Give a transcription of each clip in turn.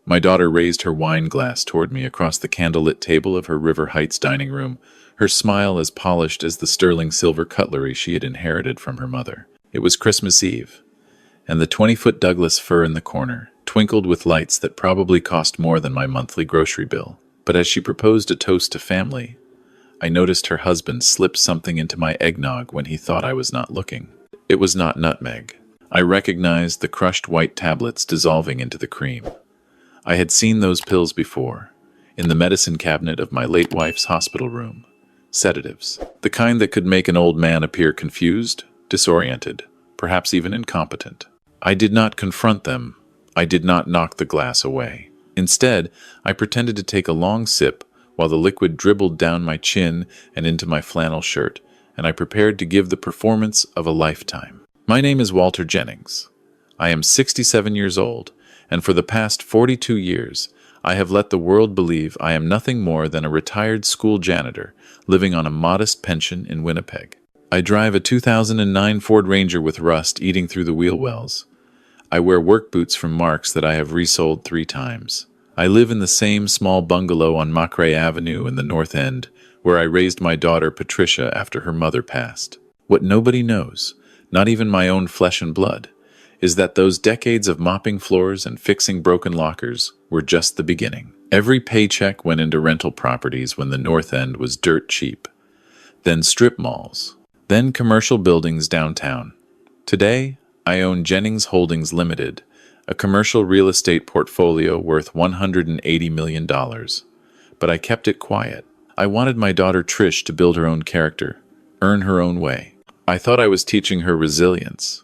My daughter raised her wine glass toward me across the candlelit table of her River Heights dining room, her smile as polished as the sterling silver cutlery she had inherited from her mother. It was Christmas Eve, and the 20-foot Douglas fir in the corner twinkled with lights that probably cost more than my monthly grocery bill. But as she proposed a toast to family, I noticed her husband slip something into my eggnog when he thought I was not looking. It was not nutmeg. I recognized the crushed white tablets dissolving into the cream. I had seen those pills before, in the medicine cabinet of my late wife's hospital room. Sedatives. The kind that could make an old man appear confused, disoriented, perhaps even incompetent. I did not confront them. I did not knock the glass away. Instead, I pretended to take a long sip while the liquid dribbled down my chin and into my flannel shirt, and I prepared to give the performance of a lifetime. My name is Walter Jennings. I am 67 years old, and for the past 42 years, I have let the world believe I am nothing more than a retired school janitor living on a modest pension in Winnipeg. I drive a 2009 Ford Ranger with rust eating through the wheel wells. I wear work boots from Marks that I have resold 3 times. I live in the same small bungalow on Macrae Avenue in the North End, where I raised my daughter Patricia after her mother passed. What nobody knows, not even my own flesh and blood, is that those decades of mopping floors and fixing broken lockers were just the beginning. Every paycheck went into rental properties when the North End was dirt cheap. Then strip malls. Then commercial buildings downtown. Today, I own Jennings Holdings Limited, a commercial real estate portfolio worth $180 million. But I kept it quiet. I wanted my daughter Trish to build her own character, earn her own way. I thought I was teaching her resilience.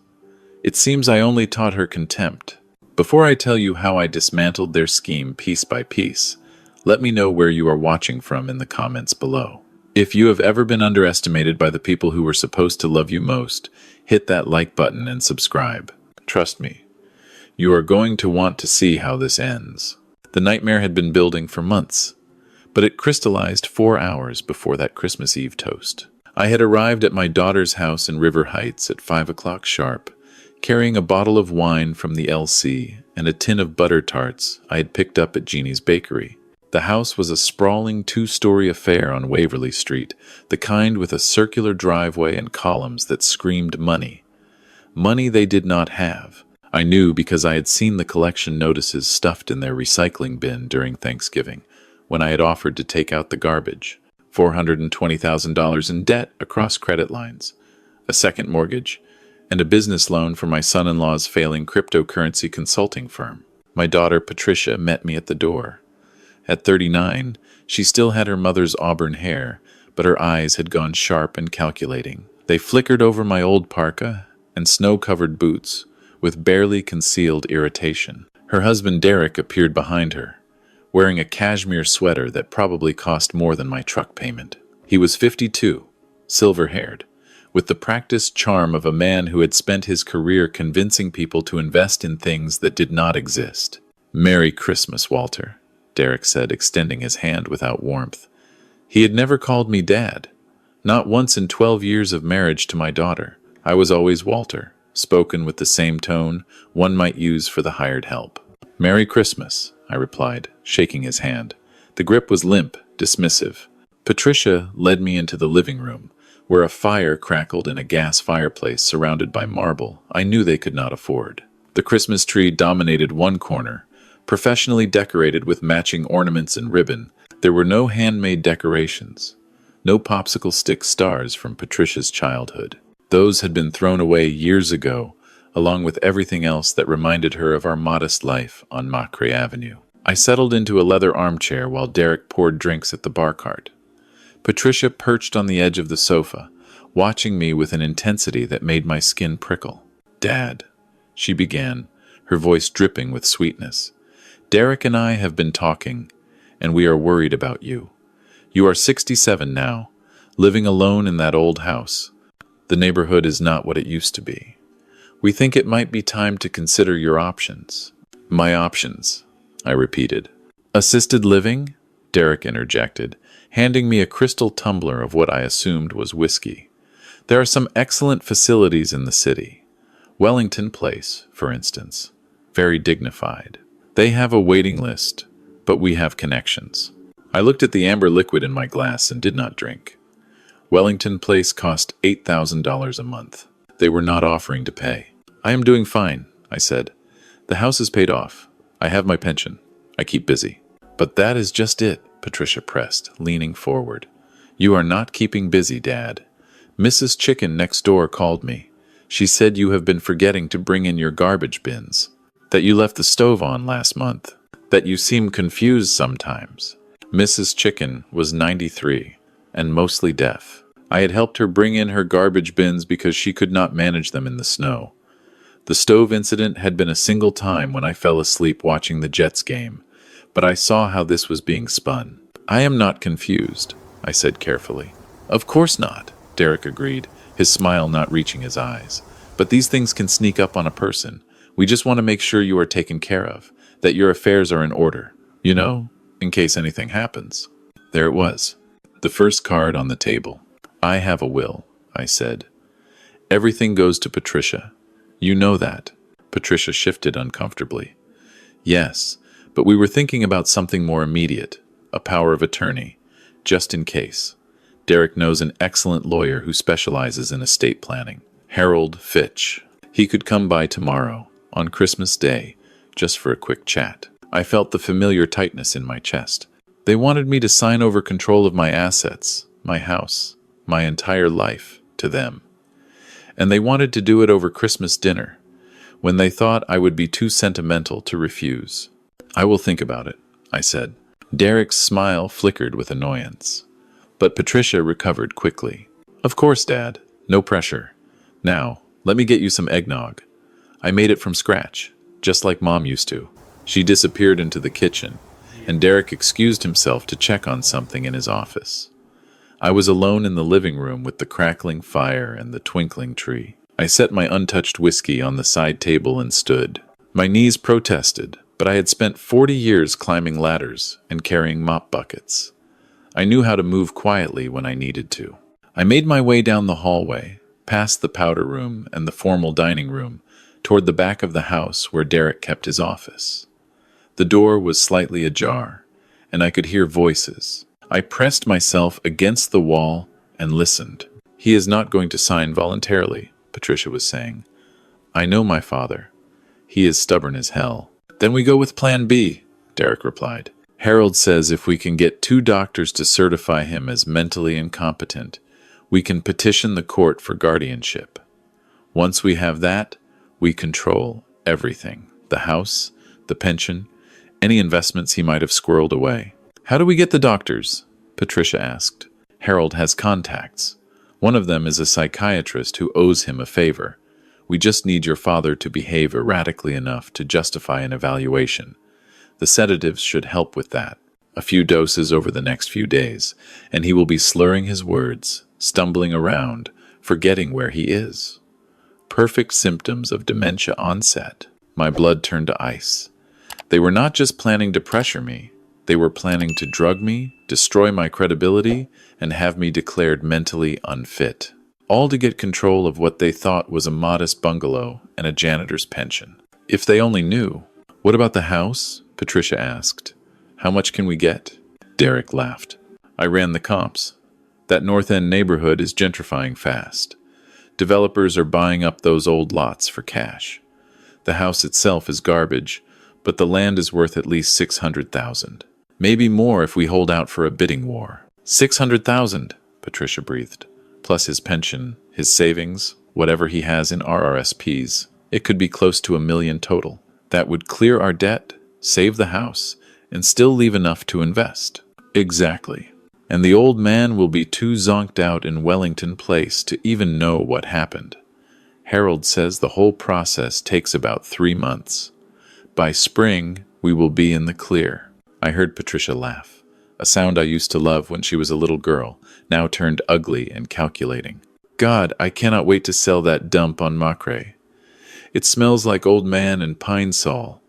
It seems I only taught her contempt. Before I tell you how I dismantled their scheme piece by piece, let me know where you are watching from in the comments below. If you have ever been underestimated by the people who were supposed to love you most, hit that like button and subscribe. Trust me, you are going to want to see how this ends. The nightmare had been building for months, but it crystallized 4 hours before that Christmas Eve toast. I had arrived at my daughter's house in River Heights at 5 o'clock sharp, carrying a bottle of wine from the LC and a tin of butter tarts I had picked up at Jeannie's Bakery. The house was a sprawling 2-story affair on Waverly Street, the kind with a circular driveway and columns that screamed money. Money they did not have. I knew because I had seen the collection notices stuffed in their recycling bin during Thanksgiving, when I had offered to take out the garbage. $420,000 in debt across credit lines, a second mortgage, and a business loan for my son-in-law's failing cryptocurrency consulting firm. My daughter Patricia met me at the door. At 39, she still had her mother's auburn hair, but her eyes had gone sharp and calculating. They flickered over my old parka and snow-covered boots with barely concealed irritation. Her husband Derek appeared behind her, wearing a cashmere sweater that probably cost more than my truck payment. He was 52, silver-haired, with the practiced charm of a man who had spent his career convincing people to invest in things that did not exist. "Merry Christmas, Walter," Derek said, extending his hand without warmth. He had never called me Dad. Not once in 12 years of marriage to my daughter. I was always Walter, spoken with the same tone one might use for the hired help. "Merry Christmas," I replied, shaking his hand. The grip was limp, dismissive. Patricia led me into the living room, where a fire crackled in a gas fireplace surrounded by marble I knew they could not afford. The Christmas tree dominated one corner, professionally decorated with matching ornaments and ribbon. There were no handmade decorations, no popsicle stick stars from Patricia's childhood. Those had been thrown away years ago, along with everything else that reminded her of our modest life on Macrae Avenue. I settled into a leather armchair while Derek poured drinks at the bar cart. Patricia perched on the edge of the sofa, watching me with an intensity that made my skin prickle. "Dad," she began, her voice dripping with sweetness. "Derek and I have been talking, and we are worried about you. You are 67 now, living alone in that old house. The neighborhood is not what it used to be. We think it might be time to consider your options." "My options," I repeated. "Assisted living?" Derek interjected, handing me a crystal tumbler of what I assumed was whiskey. "There are some excellent facilities in the city. Wellington Place, for instance. Very dignified. They have a waiting list, but we have connections. I looked at the amber liquid in my glass and did not drink. Wellington Place cost $8,000 a month. They were not offering to pay. I am doing fine, I said. The house is paid off. I have my pension. I keep busy. But that is just it, Patricia pressed, leaning forward. You are not keeping busy, Dad. Mrs. Chicken next door called me. She said you have been forgetting to bring in your garbage bins, that you left the stove on last month, that you seem confused sometimes. Mrs. Chicken was 93 and mostly deaf. I had helped her bring in her garbage bins because she could not manage them in the snow. The stove incident had been a single time when I fell asleep watching the Jets game, but I saw how this was being spun. I am not confused, I said carefully. Of course not, Derek agreed, his smile not reaching his eyes. But these things can sneak up on a person. We just want to make sure you are taken care of, that your affairs are in order, you know, in case anything happens. There it was, the first card on the table. I have a will, I said. Everything goes to Patricia. You know that. Patricia shifted uncomfortably. Yes, but we were thinking about something more immediate, a power of attorney, just in case. Derek knows an excellent lawyer who specializes in estate planning, Harold Fitch. He could come by tomorrow, on Christmas Day, just for a quick chat. I felt the familiar tightness in my chest. They wanted me to sign over control of my assets, my house, my entire life, to them. And they wanted to do it over Christmas dinner, when they thought I would be too sentimental to refuse. I will think about it, I said. Derek's smile flickered with annoyance. But Patricia recovered quickly. Of course, Dad. No pressure. Now, let me get you some eggnog. I made it from scratch, just like Mom used to. She disappeared into the kitchen, and Derek excused himself to check on something in his office. I was alone in the living room with the crackling fire and the twinkling tree. I set my untouched whiskey on the side table and stood. My knees protested, but I had spent 40 years climbing ladders and carrying mop buckets. I knew how to move quietly when I needed to. I made my way down the hallway, past the powder room and the formal dining room, toward the back of the house where Derek kept his office. The door was slightly ajar, and I could hear voices. I pressed myself against the wall and listened. He is not going to sign voluntarily, Patricia was saying. I know my father. He is stubborn as hell. Then we go with Plan B, Derek replied. Harold says if we can get 2 doctors to certify him as mentally incompetent, we can petition the court for guardianship. Once we have that, we control everything. The house, the pension, any investments he might have squirreled away. How do we get the doctors? Patricia asked. Harold has contacts. One of them is a psychiatrist who owes him a favor. We just need your father to behave erratically enough to justify an evaluation. The sedatives should help with that. A few doses over the next few days, and he will be slurring his words, stumbling around, forgetting where he is. Perfect symptoms of dementia onset. My blood turned to ice. They were not just planning to pressure me. They were planning to drug me, destroy my credibility, and have me declared mentally unfit. All to get control of what they thought was a modest bungalow and a janitor's pension. If they only knew. What about the house? Patricia asked. How much can we get? Derek laughed. I ran the comps. That North End neighborhood is gentrifying fast. Developers are buying up those old lots for cash. The house itself is garbage, but the land is worth at least $600,000. Maybe more if we hold out for a bidding war. $600,000, Patricia breathed. Plus his pension, his savings, whatever he has in RRSPs. It could be close to $1 million total. That would clear our debt, save the house, and still leave enough to invest. Exactly. And the old man will be too zonked out in Wellington Place to even know what happened. Harold says the whole process takes about 3 months. By spring, we will be in the clear. I heard Patricia laugh, a sound I used to love when she was a little girl, now turned ugly and calculating. God, I cannot wait to sell that dump on Macrae. It smells like Old Man and Pine Sol.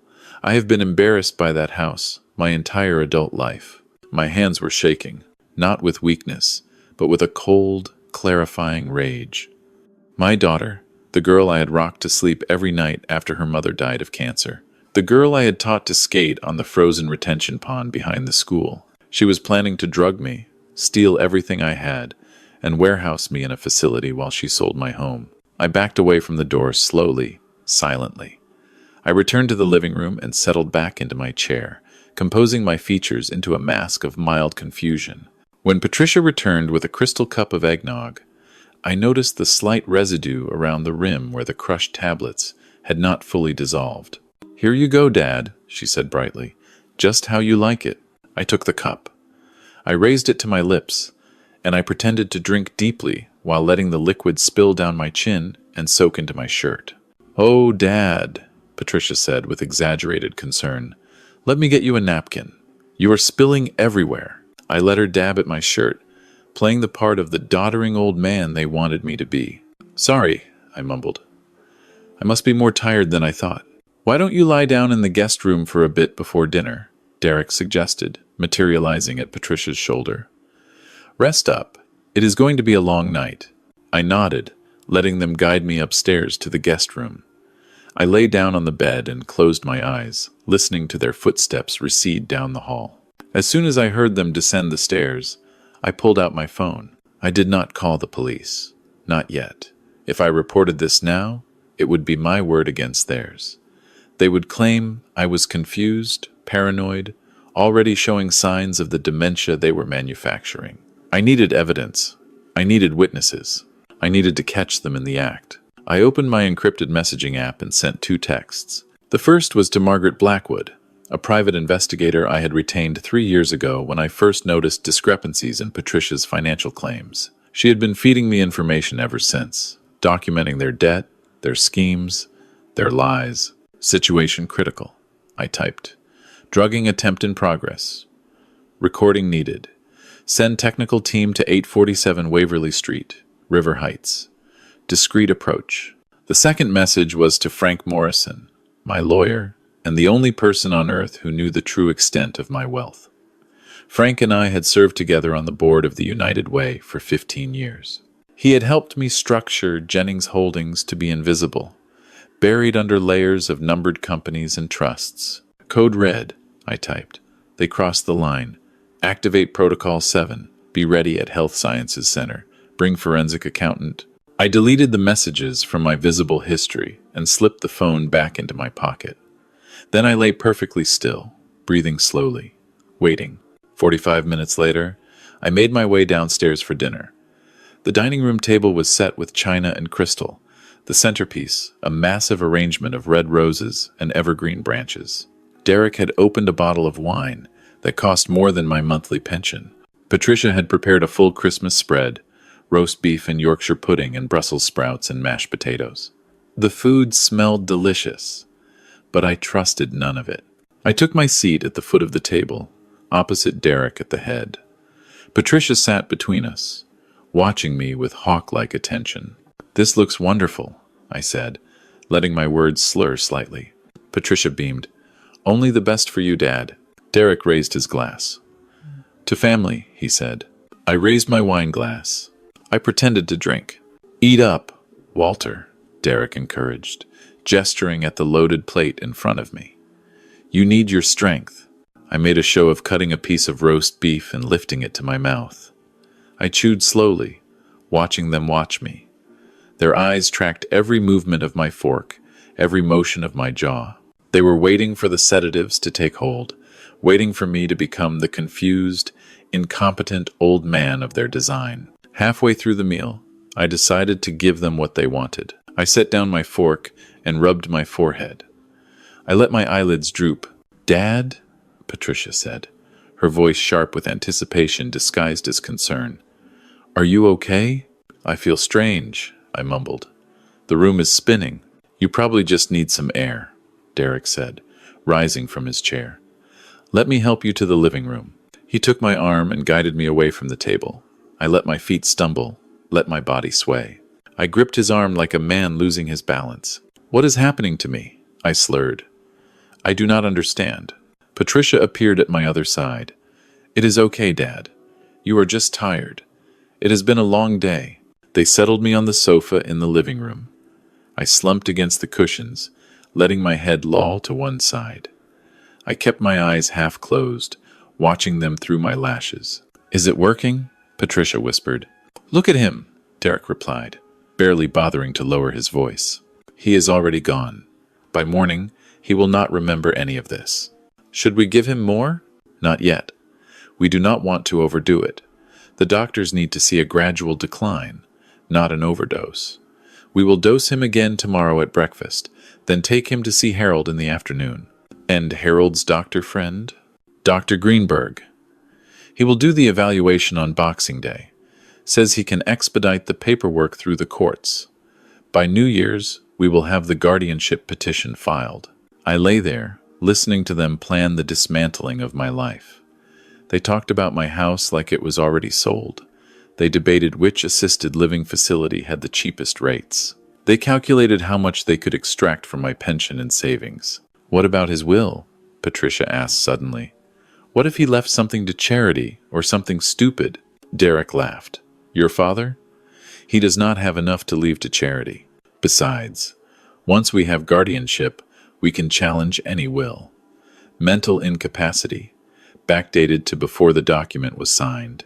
I have been embarrassed by that house my entire adult life. My hands were shaking, not with weakness, but with a cold, clarifying rage. My daughter, the girl I had rocked to sleep every night after her mother died of cancer, The girl I had taught to skate on the frozen retention pond behind the school. She was planning to drug me, steal everything I had, and warehouse me in a facility while she sold my home. I backed away from the door slowly, silently. I returned to the living room and settled back into my chair, composing my features into a mask of mild confusion. When Patricia returned with a crystal cup of eggnog, I noticed the slight residue around the rim where the crushed tablets had not fully dissolved. "Here you go, Dad," she said brightly. "Just how you like it." I took the cup. I raised it to my lips, and I pretended to drink deeply while letting the liquid spill down my chin and soak into my shirt. "Oh, Dad," Patricia said with exaggerated concern. "Let me get you a napkin. You are spilling everywhere." I let her dab at my shirt, playing the part of the doddering old man they wanted me to be. "Sorry," I mumbled. "I must be more tired than I thought." "Why don't you lie down in the guest room for a bit before dinner?" Derek suggested, materializing at Patricia's shoulder. "Rest up. It is going to be a long night." I nodded, letting them guide me upstairs to the guest room. I lay down on the bed and closed my eyes, listening to their footsteps recede down the hall. As soon as I heard them descend the stairs, I pulled out my phone. I did not call the police. Not yet. If I reported this now, it would be my word against theirs. They would claim I was confused, paranoid, already showing signs of the dementia they were manufacturing. I needed evidence. I needed witnesses. I needed to catch them in the act. I opened my encrypted messaging app and sent 2 texts. The first was to Margaret Blackwood, a private investigator I had retained 3 years ago when I first noticed discrepancies in Patricia's financial claims. She had been feeding me information ever since, documenting their debt, their schemes, their lies. "Situation critical," I typed. "Drugging attempt in progress. Recording needed. Send technical team to 847 Waverly Street, River Heights. Discreet approach." The second message was to Frank Morrison, my lawyer, and the only person on earth who knew the true extent of my wealth. Frank and I had served together on the board of the United Way for 15 years. He had helped me structure Jennings Holdings to be invisible, buried under layers of numbered companies and trusts. "Code red," I typed. "They crossed the line. Activate Protocol 7. Be ready at Health Sciences Center. Bring forensic accountant." I deleted the messages from my visible history and slipped the phone back into my pocket. Then I lay perfectly still, breathing slowly, waiting. 45 minutes later, I made my way downstairs for dinner. The dining room table was set with china and crystal, the centerpiece, a massive arrangement of red roses and evergreen branches. Derek had opened a bottle of wine that cost more than my monthly pension. Patricia had prepared a full Christmas spread, roast beef and Yorkshire pudding and Brussels sprouts and mashed potatoes. The food smelled delicious, but I trusted none of it. I took my seat at the foot of the table, opposite Derek at the head. Patricia sat between us, watching me with hawk-like attention. "This looks wonderful," I said, letting my words slur slightly. Patricia beamed. "Only the best for you, Dad." Derek raised his glass. "To family," he said. I raised my wine glass. I pretended to drink. "Eat up, Walter," Derek encouraged, gesturing at the loaded plate in front of me. "You need your strength." I made a show of cutting a piece of roast beef and lifting it to my mouth. I chewed slowly, watching them watch me. Their eyes tracked every movement of my fork, every motion of my jaw. They were waiting for the sedatives to take hold, waiting for me to become the confused, incompetent old man of their design. Halfway through the meal, I decided to give them what they wanted. I set down my fork and rubbed my forehead. I let my eyelids droop. "Dad?" Patricia said, her voice sharp with anticipation disguised as concern. "Are you okay?" "I feel strange," I mumbled. "The room is spinning." "You probably just need some air," Derek said, rising from his chair. "Let me help you to the living room." He took my arm and guided me away from the table. I let my feet stumble, let my body sway. I gripped his arm like a man losing his balance. "What is happening to me?" I slurred. "I do not understand." Patricia appeared at my other side. "It is okay, Dad. You are just tired. It has been a long day." They settled me on the sofa in the living room. I slumped against the cushions, letting my head loll to one side. I kept my eyes half closed, watching them through my lashes. "Is it working?" Patricia whispered. "Look at him," Derek replied, barely bothering to lower his voice. "He is already gone. By morning, he will not remember any of this." "Should we give him more?" "Not yet. We do not want to overdo it. The doctors need to see a gradual decline, not an overdose. We will dose him again tomorrow at breakfast, then take him to see Harold in the afternoon." "And Harold's doctor friend?" "Dr. Greenberg. He will do the evaluation on Boxing Day. Says he can expedite the paperwork through the courts. By New Year's, we will have the guardianship petition filed." I lay there, listening to them plan the dismantling of my life. They talked about my house like it was already sold. They debated which assisted living facility had the cheapest rates. They calculated how much they could extract from my pension and savings. "What about his will?" Patricia asked suddenly. "What if he left something to charity or something stupid?" Derek laughed. "Your father? He does not have enough to leave to charity. Besides, once we have guardianship, we can challenge any will. Mental incapacity, backdated to before the document was signed.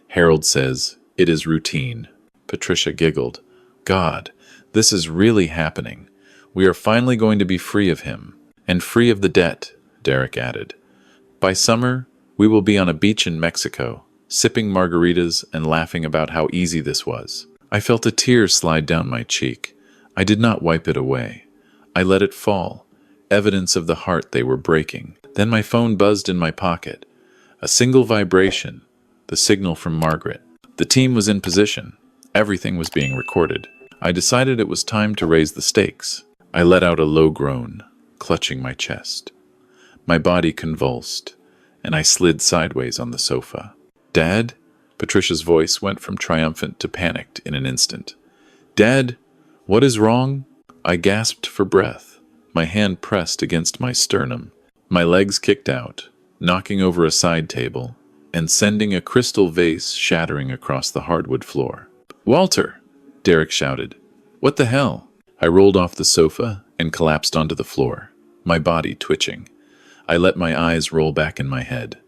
Harold says it is routine." Patricia giggled. "God, this is really happening. We are finally going to be free of him. And free of the debt," Derek added. "By summer, we will be on a beach in Mexico, sipping margaritas and laughing about how easy this was." I felt a tear slide down my cheek. I did not wipe it away. I let it fall, evidence of the heart they were breaking. Then my phone buzzed in my pocket. A single vibration, the signal from Margaret. The team was in position. Everything was being recorded. I decided it was time to raise the stakes. I let out a low groan, clutching my chest. My body convulsed, and I slid sideways on the sofa. "Dad?" Patricia's voice went from triumphant to panicked in an instant. "Dad, what is wrong?" I gasped for breath, my hand pressed against my sternum. My legs kicked out, knocking over a side table, and sending a crystal vase shattering across the hardwood floor. "Walter!" Derek shouted. "What the hell?" I rolled off the sofa and collapsed onto the floor, my body twitching. I let my eyes roll back in my head.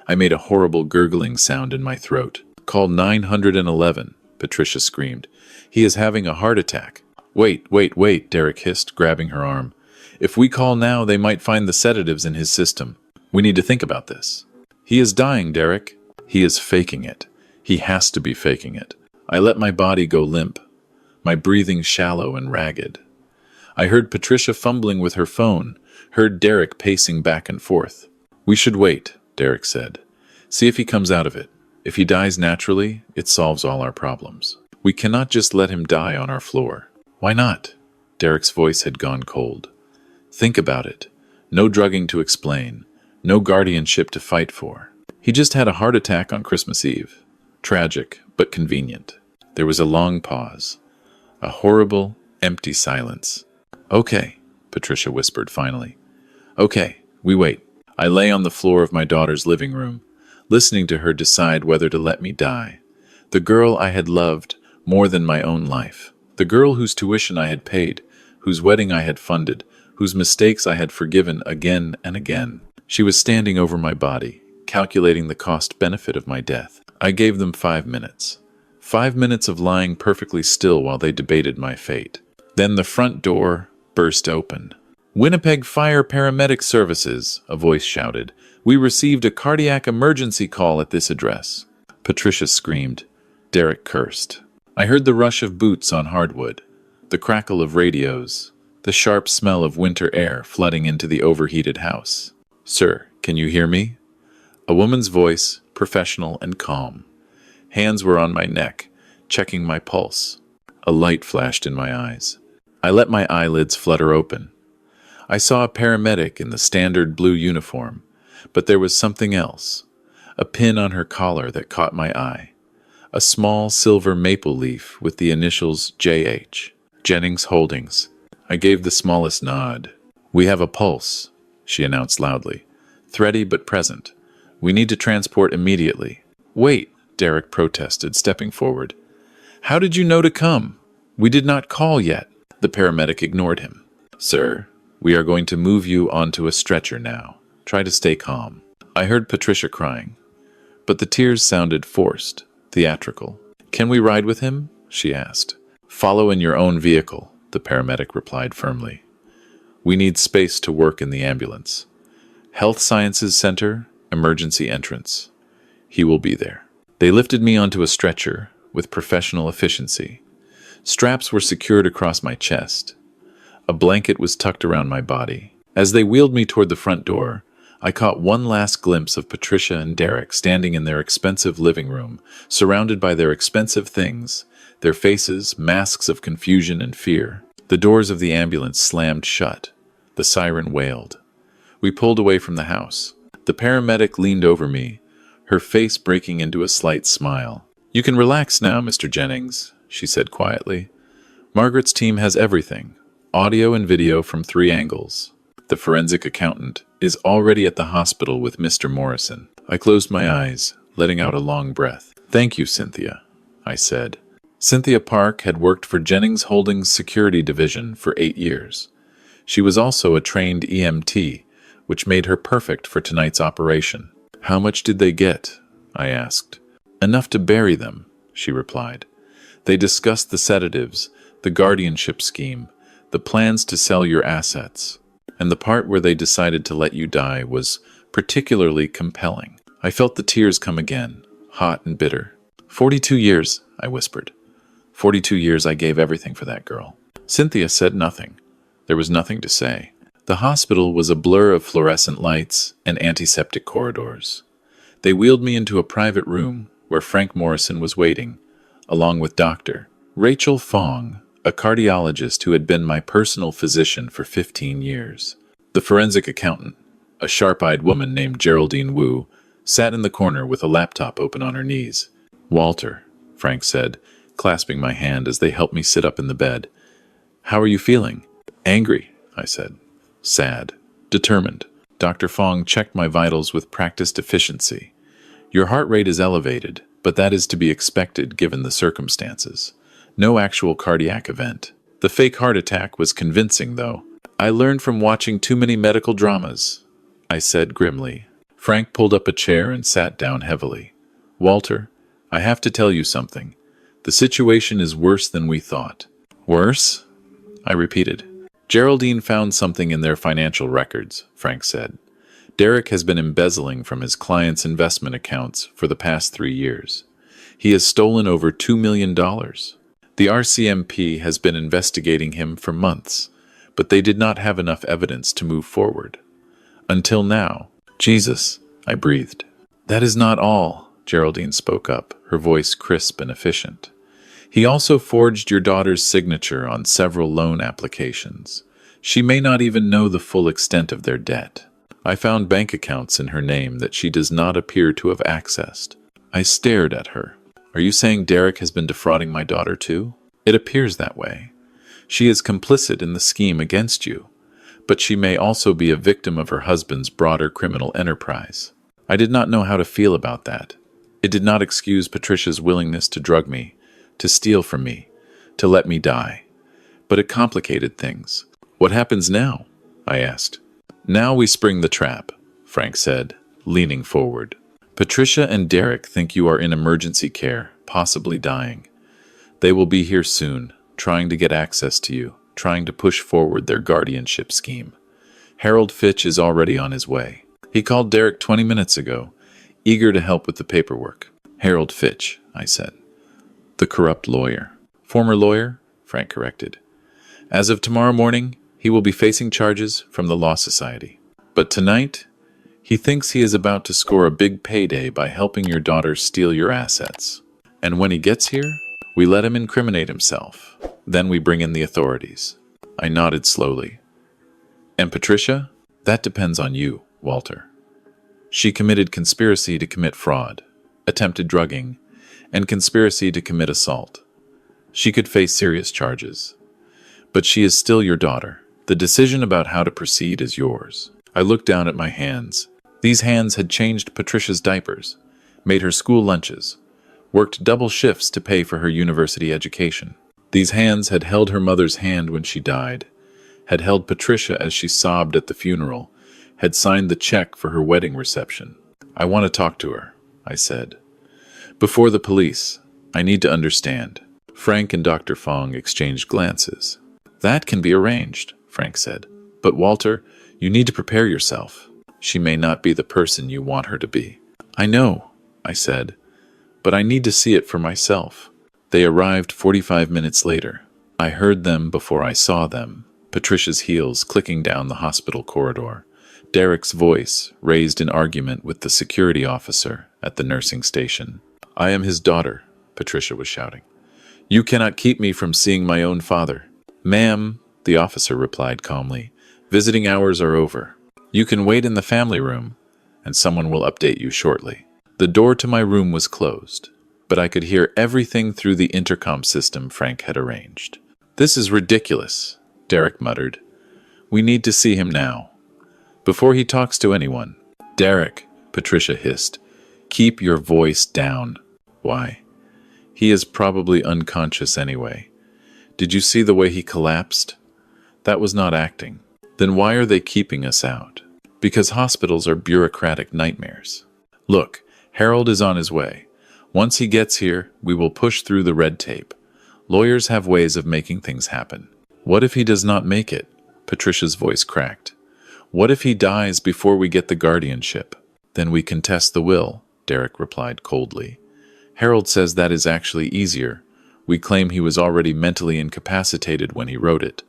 I made a horrible gurgling sound in my throat. "Call 911, Patricia screamed. "He is having a heart attack." Wait, Derek hissed, grabbing her arm. "If we call now, they might find the sedatives in his system. We need to think about this." "He is dying, Derek." "He is faking it. He has to be faking it." I let my body go limp, my breathing shallow and ragged. I heard Patricia fumbling with her phone, heard Derek pacing back and forth. "We should wait," Derek said. "See if he comes out of it. If he dies naturally, it solves all our problems. We cannot just let him die on our floor." "Why not?" Derek's voice had gone cold. "Think about it. No drugging to explain. No guardianship to fight for. He just had a heart attack on Christmas Eve. Tragic, but convenient." There was a long pause. A horrible, empty silence. "Okay," Patricia whispered finally. "Okay, we wait." I lay on the floor of my daughter's living room, listening to her decide whether to let me die. The girl I had loved more than my own life. The girl whose tuition I had paid, whose wedding I had funded, whose mistakes I had forgiven again and again. She was standing over my body, calculating the cost-benefit of my death. I gave them 5 minutes. 5 minutes of lying perfectly still while they debated my fate. Then the front door burst open. "Winnipeg Fire Paramedic Services," a voice shouted. "We received a cardiac emergency call at this address." Patricia screamed. Derek cursed. I heard the rush of boots on hardwood, the crackle of radios, the sharp smell of winter air flooding into the overheated house. "Sir, can you hear me?" A woman's voice, professional and calm. Hands were on my neck, checking my pulse. A light flashed in my eyes. I let my eyelids flutter open. I saw a paramedic in the standard blue uniform, but there was something else. A pin on her collar that caught my eye. A small silver maple leaf with the initials JH. Jennings Holdings. I gave the smallest nod. "We have a pulse," she announced loudly. "Thready but present. We need to transport immediately." "Wait," Derek protested, stepping forward. "How did you know to come? We did not call yet." The paramedic ignored him. "Sir, We are going to move you onto a stretcher now. Try to stay calm. I heard Patricia crying, but the tears sounded forced, theatrical. Can we ride with him? She asked. Follow in your own vehicle, the paramedic replied firmly. We need space to work in the ambulance. Health Sciences Center, emergency entrance. He will be there. They lifted me onto a stretcher with professional efficiency. Straps were secured across my chest. A blanket was tucked around my body. As they wheeled me toward the front door, I caught one last glimpse of Patricia and Derek standing in their expensive living room, surrounded by their expensive things, their faces masks of confusion and fear. The doors of the ambulance slammed shut. The siren wailed. We pulled away from the house. The paramedic leaned over me, her face breaking into a slight smile. You can relax now, Mr. Jennings, she said quietly. Margaret's team has everything, audio and video from 3 angles. The forensic accountant is already at the hospital with Mr. Morrison. I closed my eyes, letting out a long breath. Thank you, Cynthia, I said. Cynthia Park had worked for Jennings Holdings Security Division for 8 years. She was also a trained EMT, which made her perfect for tonight's operation. How much did they get? I asked. Enough to bury them, she replied. They discussed the sedatives, the guardianship scheme, the plans to sell your assets, and the part where they decided to let you die was particularly compelling. I felt the tears come again, hot and bitter. 42 years, I whispered. 42 years I gave everything for that girl. Cynthia said nothing. There was nothing to say. The hospital was a blur of fluorescent lights and antiseptic corridors. They wheeled me into a private room where Frank Morrison was waiting, along with Dr. Rachel Fong, a cardiologist who had been my personal physician for 15 years. The forensic accountant, a sharp-eyed woman named Geraldine Wu, sat in the corner with a laptop open on her knees. Walter, Frank said, clasping my hand as they helped me sit up in the bed. How are you feeling? Angry, I said. Sad. Determined. Dr. Fong checked my vitals with practiced efficiency. Your heart rate is elevated, but that is to be expected given the circumstances. No actual cardiac event. The fake heart attack was convincing, though. I learned from watching too many medical dramas, I said grimly. Frank pulled up a chair and sat down heavily. Walter, I have to tell you something. The situation is worse than we thought. Worse? I repeated. Geraldine found something in their financial records, Frank said. Derek has been embezzling from his clients' investment accounts for the past 3 years. He has stolen over $2 million. The RCMP has been investigating him for months, but they did not have enough evidence to move forward. Until now. Jesus, I breathed. That is not all, Geraldine spoke up, her voice crisp and efficient. He also forged your daughter's signature on several loan applications. She may not even know the full extent of their debt. I found bank accounts in her name that she does not appear to have accessed. I stared at her. Are you saying Derek has been defrauding my daughter too? It appears that way. She is complicit in the scheme against you, but she may also be a victim of her husband's broader criminal enterprise. I did not know how to feel about that. It did not excuse Patricia's willingness to drug me, to steal from me, to let me die. But it complicated things. What happens now? I asked. Now we spring the trap, Frank said, leaning forward. Patricia and Derek think you are in emergency care, possibly dying. They will be here soon, trying to get access to you, trying to push forward their guardianship scheme. Harold Fitch is already on his way. He called Derek 20 minutes ago, eager to help with the paperwork. Harold Fitch, I said. The corrupt lawyer. Former lawyer, Frank corrected. As of tomorrow morning, he will be facing charges from the Law Society. But tonight, he thinks he is about to score a big payday by helping your daughter steal your assets. And when he gets here, we let him incriminate himself. Then we bring in the authorities. I nodded slowly. And Patricia? That depends on you, Walter. She committed conspiracy to commit fraud, attempted drugging, and conspiracy to commit assault. She could face serious charges. But she is still your daughter. The decision about how to proceed is yours. I looked down at my hands. These hands had changed Patricia's diapers, made her school lunches, worked double shifts to pay for her university education. These hands had held her mother's hand when she died, had held Patricia as she sobbed at the funeral, had signed the check for her wedding reception. "I want to talk to her," I said. "Before the police. I need to understand." Frank and Dr. Fong exchanged glances. "That can be arranged," Frank said. "But Walter, you need to prepare yourself. She may not be the person you want her to be." "I know," I said, "but I need to see it for myself." They arrived 45 minutes later. I heard them before I saw them, Patricia's heels clicking down the hospital corridor, Derek's voice raised in argument with the security officer at the nursing station. "I am his daughter," Patricia was shouting. "You cannot keep me from seeing my own father." "Ma'am," the officer replied calmly, "visiting hours are over. You can wait in the family room, and someone will update you shortly." The door to my room was closed, but I could hear everything through the intercom system Frank had arranged. "This is ridiculous," Derek muttered. "We need to see him now, before he talks to anyone." "Derek," Patricia hissed, "keep your voice down." "Why? He is probably unconscious anyway. Did you see the way he collapsed? That was not acting." "Then why are they keeping us out?" "Because hospitals are bureaucratic nightmares. Look, Harold is on his way. Once he gets here, we will push through the red tape. Lawyers have ways of making things happen." "What if he does not make it?" Patricia's voice cracked. "What if he dies before we get the guardianship?" "Then we contest the will," Derek replied coldly. "Harold says that is actually easier. We claim he was already mentally incapacitated when he wrote it.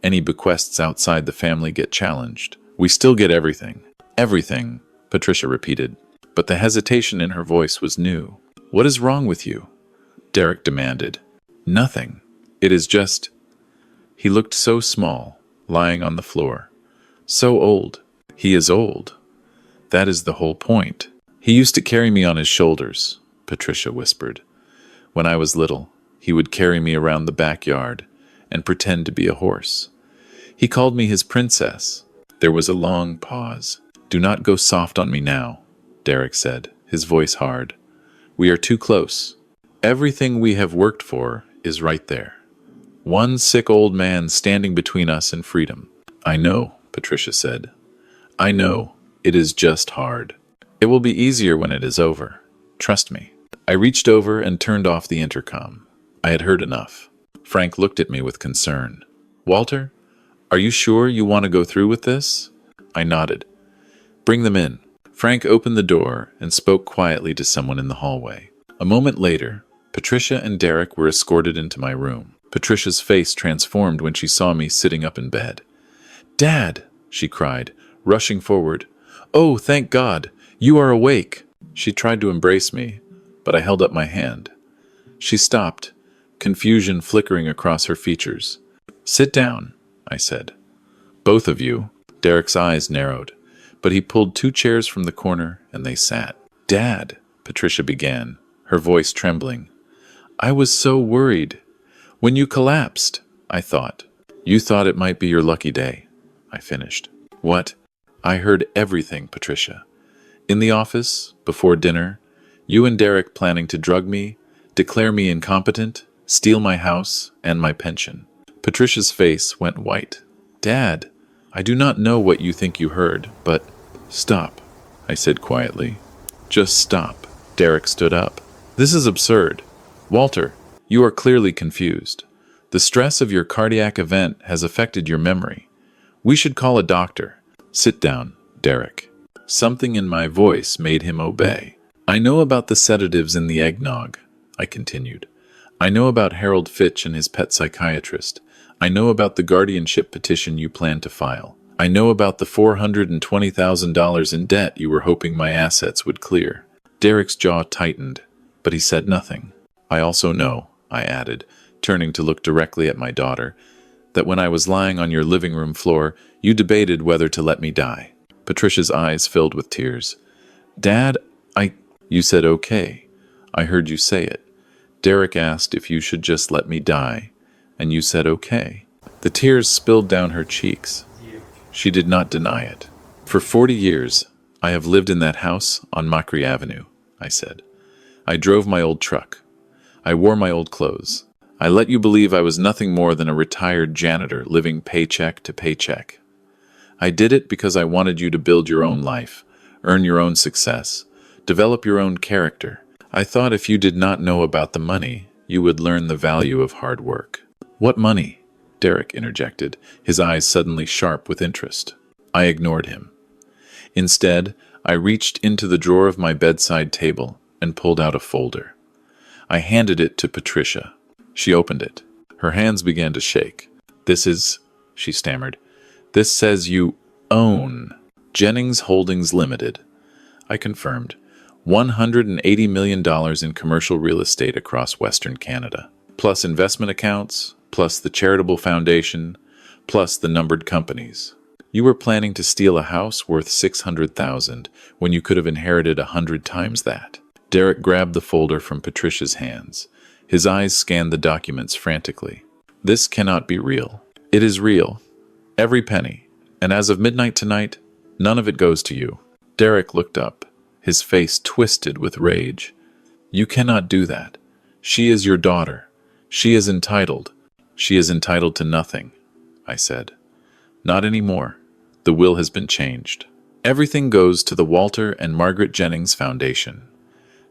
Any bequests outside the family get challenged. We still get everything." "Everything," Patricia repeated, but the hesitation in her voice was new. "What is wrong with you?" Derek demanded. "Nothing. It is just—" He looked so small, lying on the floor. So old. "He is old. That is the whole point. He used to carry me on his shoulders," Patricia whispered. "When I was little, he would carry me around the backyard and pretend to be a horse. He called me his princess." There was a long pause. "Do not go soft on me now," Derek said, his voice hard. "We are too close. Everything we have worked for is right there. One sick old man standing between us and freedom." "I know," Patricia said. "I know. It is just hard. It will be easier when it is over. Trust me." I reached over and turned off the intercom. I had heard enough. Frank looked at me with concern. "Walter, are you sure you want to go through with this?" I nodded. "Bring them in." Frank opened the door and spoke quietly to someone in the hallway. A moment later, Patricia and Derek were escorted into my room. Patricia's face transformed when she saw me sitting up in bed. "Dad!" she cried, rushing forward. "Oh, thank God! You are awake!" She tried to embrace me, but I held up my hand. She stopped, confusion flickering across her features. "Sit down," I said. "Both of you." Derek's eyes narrowed, but he pulled 2 chairs from the corner and they sat. "Dad," Patricia began, her voice trembling. "I was so worried. When you collapsed, I thought." "You thought it might be your lucky day," I finished. "What?" "I heard everything, Patricia. In the office, before dinner, you and Derek planning to drug me, declare me incompetent, steal my house and my pension." Patricia's face went white. "Dad, I do not know what you think you heard, but—" "Stop," I said quietly. "Just stop." Derek stood up. "This is absurd. Walter, you are clearly confused. The stress of your cardiac event has affected your memory. We should call a doctor." "Sit down, Derek." Something in my voice made him obey. "I know about the sedatives in the eggnog," I continued. "I know about Harold Fitch and his pet psychiatrist. I know about the guardianship petition you plan to file. I know about the $420,000 in debt you were hoping my assets would clear." Derek's jaw tightened, but he said nothing. "I also know," I added, turning to look directly at my daughter, "that when I was lying on your living room floor, you debated whether to let me die." Patricia's eyes filled with tears. "Dad, You said okay. I heard you say it. Derek asked if you should just let me die, and you said okay." The tears spilled down her cheeks. She did not deny it. "For 40 years, I have lived in that house on Macri Avenue," I said. "I drove my old truck. I wore my old clothes. I let you believe I was nothing more than a retired janitor living paycheck to paycheck. I did it because I wanted you to build your own life, earn your own success, develop your own character. I thought if you did not know about the money, you would learn the value of hard work. What money? Derek interjected, his eyes suddenly sharp with interest. I ignored him. Instead, I reached into the drawer of my bedside table and pulled out a folder. I handed it to Patricia. She opened it. Her hands began to shake. She stammered. This says you own Jennings Holdings Limited. I confirmed. $180 million in commercial real estate across Western Canada, plus investment accounts, plus the charitable foundation, plus the numbered companies. You were planning to steal a house worth $600,000 when you could have inherited 100 times that. Derek grabbed the folder from Patricia's hands. His eyes scanned the documents frantically. This cannot be real. It is real. Every penny. And as of midnight tonight, none of it goes to you. Derek looked up, his face twisted with rage. You cannot do that. She is your daughter. She is entitled. She is entitled to nothing, I said. Not anymore. The will has been changed. Everything goes to the Walter and Margaret Jennings Foundation,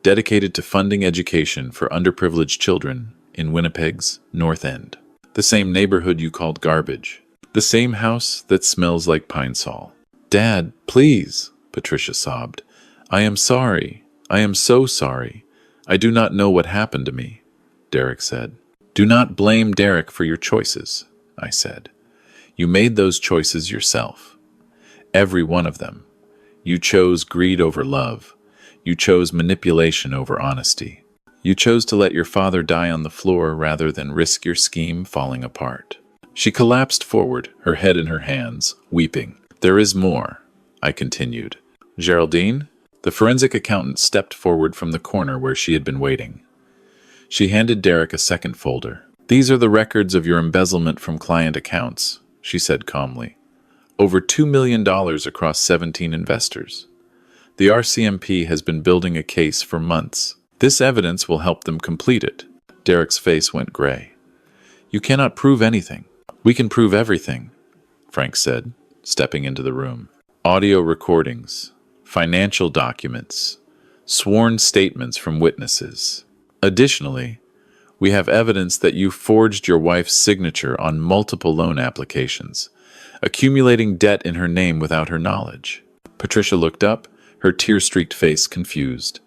dedicated to funding education for underprivileged children in Winnipeg's North End. The same neighborhood you called garbage. The same house that smells like pine sol. Dad, please, Patricia sobbed. I am sorry. I am so sorry. I do not know what happened to me, Derek said. Do not blame Derek for your choices, I said. You made those choices yourself. Every one of them. You chose greed over love. You chose manipulation over honesty. You chose to let your father die on the floor rather than risk your scheme falling apart. She collapsed forward, her head in her hands, weeping. There is more, I continued. Geraldine? The forensic accountant stepped forward from the corner where she had been waiting. She handed Derek a second folder. These are the records of your embezzlement from client accounts, she said calmly. Over $2 million across 17 investors. The RCMP has been building a case for months. This evidence will help them complete it. Derek's face went gray. You cannot prove anything. We can prove everything, Frank said, stepping into the room. Audio recordings, financial documents, sworn statements from witnesses. Additionally, we have evidence that you forged your wife's signature on multiple loan applications, accumulating debt in her name without her knowledge. Patricia looked up, her tear-streaked face confused.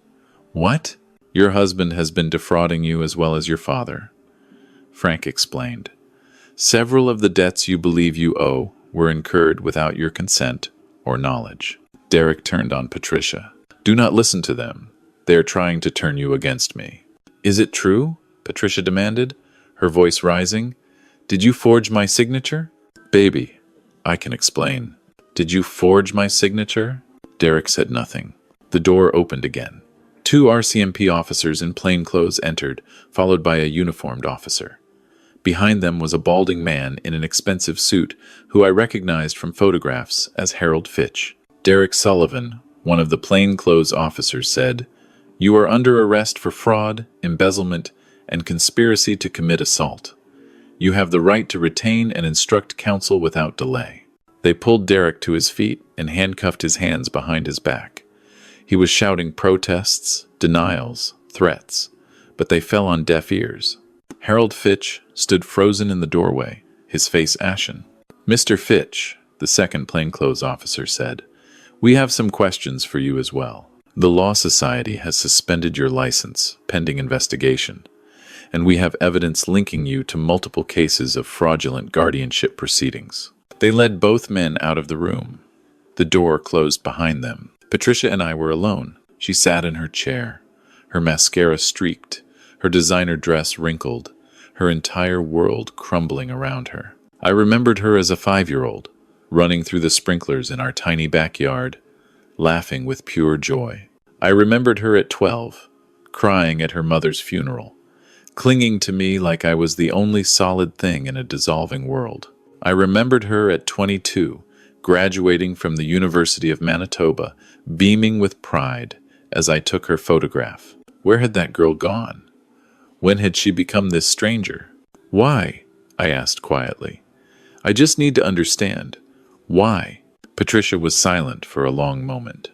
What? Your husband has been defrauding you as well as your father, Frank explained. Several of the debts you believe you owe were incurred without your consent or knowledge. Derek turned on Patricia. Do not listen to them. They are trying to turn you against me. Is it true? Patricia demanded, her voice rising. Did you forge my signature? Baby, I can explain. Did you forge my signature? Derek said nothing. The door opened again. 2 RCMP officers in plainclothes entered, followed by a uniformed officer. Behind them was a balding man in an expensive suit who I recognized from photographs as Harold Fitch. Derek Sullivan, one of the plainclothes officers, said, You are under arrest for fraud, embezzlement, and conspiracy to commit assault. You have the right to retain and instruct counsel without delay. They pulled Derek to his feet and handcuffed his hands behind his back. He was shouting protests, denials, threats, but they fell on deaf ears. Harold Fitch stood frozen in the doorway, his face ashen. Mr. Fitch, the second plainclothes officer said, we have some questions for you as well. The Law Society has suspended your license, pending investigation, and we have evidence linking you to multiple cases of fraudulent guardianship proceedings. They led both men out of the room. The door closed behind them. Patricia and I were alone. She sat in her chair, her mascara streaked, her designer dress wrinkled, her entire world crumbling around her. I remembered her as a 5-year-old, running through the sprinklers in our tiny backyard, laughing with pure joy. I remembered her at 12, crying at her mother's funeral, clinging to me like I was the only solid thing in a dissolving world. I remembered her at 22, graduating from the University of Manitoba, beaming with pride as I took her photograph. Where had that girl gone? When had she become this stranger? Why? I asked quietly. I just need to understand. Why? Patricia was silent for a long moment.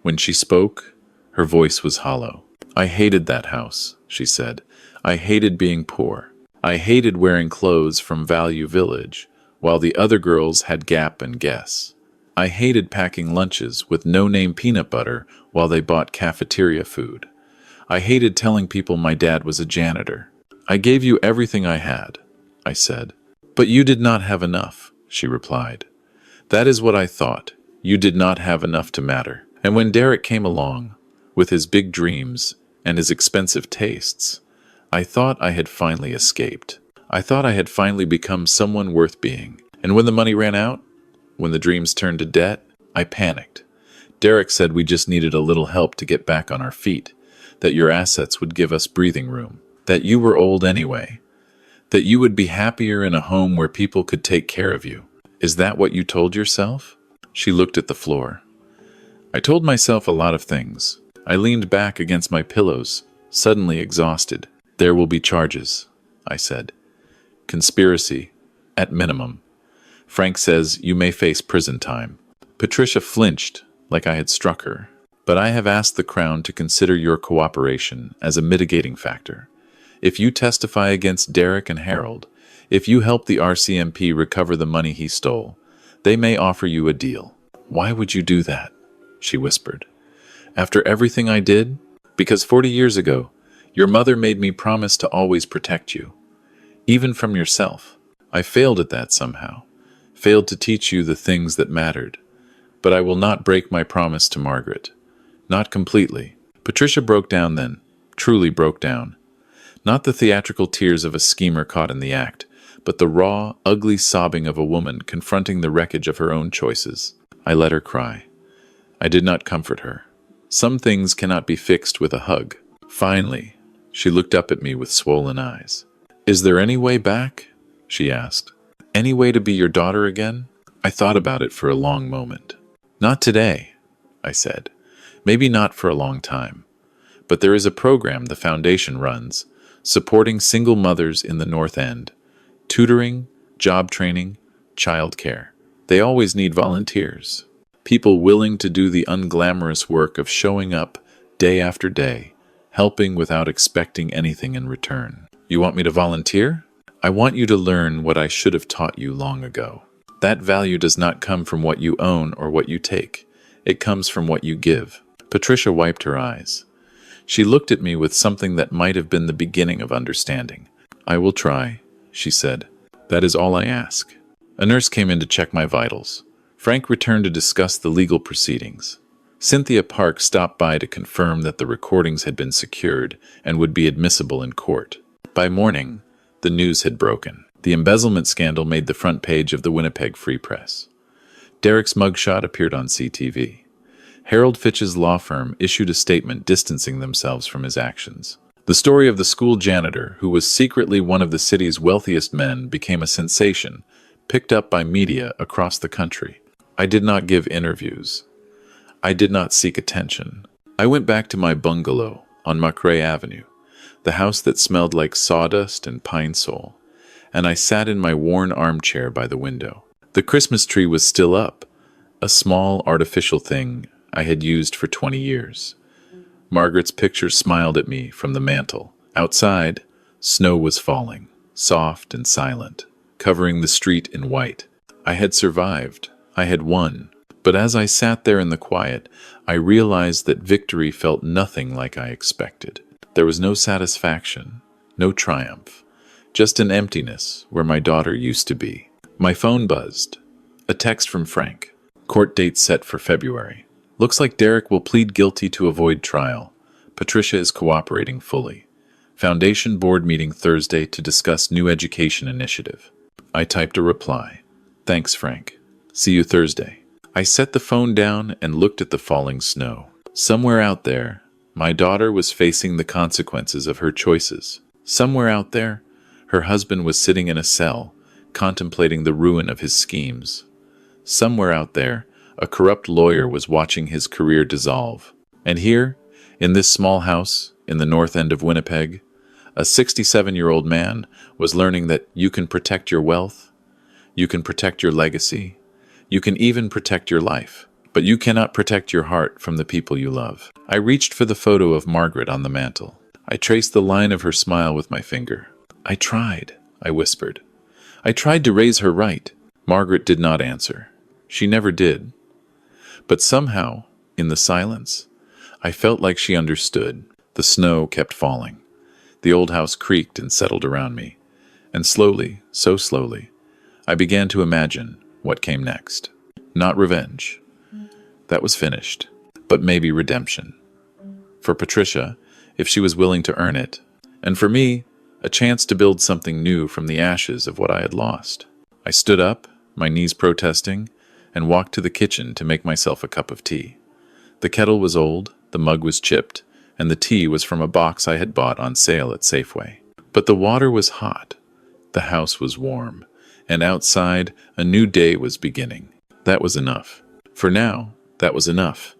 When she spoke, her voice was hollow. I hated that house, she said. I hated being poor. I hated wearing clothes from Value Village, while the other girls had Gap and Guess. I hated packing lunches with no-name peanut butter while they bought cafeteria food. I hated telling people my dad was a janitor. I gave you everything I had, I said. But you did not have enough, she replied. That is what I thought. You did not have enough to matter. And when Derek came along, with his big dreams and his expensive tastes, I thought I had finally escaped. I thought I had finally become someone worth being. And when the money ran out, when the dreams turned to debt, I panicked. Derek said we just needed a little help to get back on our feet, that your assets would give us breathing room, that you were old anyway, that you would be happier in a home where people could take care of you. Is that what you told yourself? She looked at the floor. I told myself a lot of things. I leaned back against my pillows, suddenly exhausted. There will be charges, I said. Conspiracy, at minimum. Frank says you may face prison time. Patricia flinched, like I had struck her. But I have asked the Crown to consider your cooperation as a mitigating factor. If you testify against Derek and Harold, if you help the RCMP recover the money he stole, they may offer you a deal. Why would you do that? She whispered. After everything I did? Because 40 years ago, your mother made me promise to always protect you, even from yourself. I failed at that somehow, failed to teach you the things that mattered. But I will not break my promise to Margaret. Not completely. Patricia broke down then, truly broke down. Not the theatrical tears of a schemer caught in the act, but the raw, ugly sobbing of a woman confronting the wreckage of her own choices. I let her cry. I did not comfort her. Some things cannot be fixed with a hug. Finally, she looked up at me with swollen eyes. Is there any way back? She asked. Any way to be your daughter again? I thought about it for a long moment. Not today, I said. Maybe not for a long time. But there is a program the foundation runs, supporting single mothers in the North End. Tutoring, job training, childcare. They always need volunteers. People willing to do the unglamorous work of showing up day after day, helping without expecting anything in return. You want me to volunteer? I want you to learn what I should have taught you long ago. That value does not come from what you own or what you take. It comes from what you give. Patricia wiped her eyes. She looked at me with something that might have been the beginning of understanding. I will try, she said. That is all I ask. A nurse came in to check my vitals. Frank returned to discuss the legal proceedings. Cynthia Park stopped by to confirm that the recordings had been secured and would be admissible in court. By morning, the news had broken. The embezzlement scandal made the front page of the Winnipeg Free Press. Derek's mugshot appeared on CTV. Harold Fitch's law firm issued a statement distancing themselves from his actions. The story of the school janitor, who was secretly one of the city's wealthiest men, became a sensation, picked up by media across the country. I did not give interviews. I did not seek attention. I went back to my bungalow on Macrae Avenue, the house that smelled like sawdust and pine sol, and I sat in my worn armchair by the window. The Christmas tree was still up, a small artificial thing I had used for 20 years. Margaret's picture smiled at me from the mantel. Outside, snow was falling, soft and silent, covering the street in white. I had survived. I had won. But as I sat there in the quiet, I realized that victory felt nothing like I expected. There was no satisfaction, no triumph, just an emptiness where my daughter used to be. My phone buzzed. A text from Frank. Court date set for February. Looks like Derek will plead guilty to avoid trial. Patricia is cooperating fully. Foundation board meeting Thursday to discuss new education initiative. I typed a reply. Thanks, Frank. See you Thursday. I set the phone down and looked at the falling snow. Somewhere out there, my daughter was facing the consequences of her choices. Somewhere out there, her husband was sitting in a cell, contemplating the ruin of his schemes. Somewhere out there, a corrupt lawyer was watching his career dissolve. And here, in this small house in the north end of Winnipeg, A 67-year-old man was learning that you can protect your wealth, you can protect your legacy, you can even protect your life, but you cannot protect your heart from the people you love. I reached for the photo of Margaret on the mantel. I traced the line of her smile with my finger. I tried, I whispered. I tried to raise her right. Margaret did not answer. She never did. But somehow, in the silence, I felt like she understood. The snow kept falling. The old house creaked and settled around me. And slowly, so slowly, I began to imagine what came next. Not revenge. That was finished. But maybe redemption. For Patricia, if she was willing to earn it. And for me, a chance to build something new from the ashes of what I had lost. I stood up, my knees protesting, and walked to the kitchen to make myself a cup of tea. The kettle was old, the mug was chipped, and the tea was from a box I had bought on sale at Safeway. But the water was hot, the house was warm, and outside a new day was beginning. That was enough. For now, that was enough.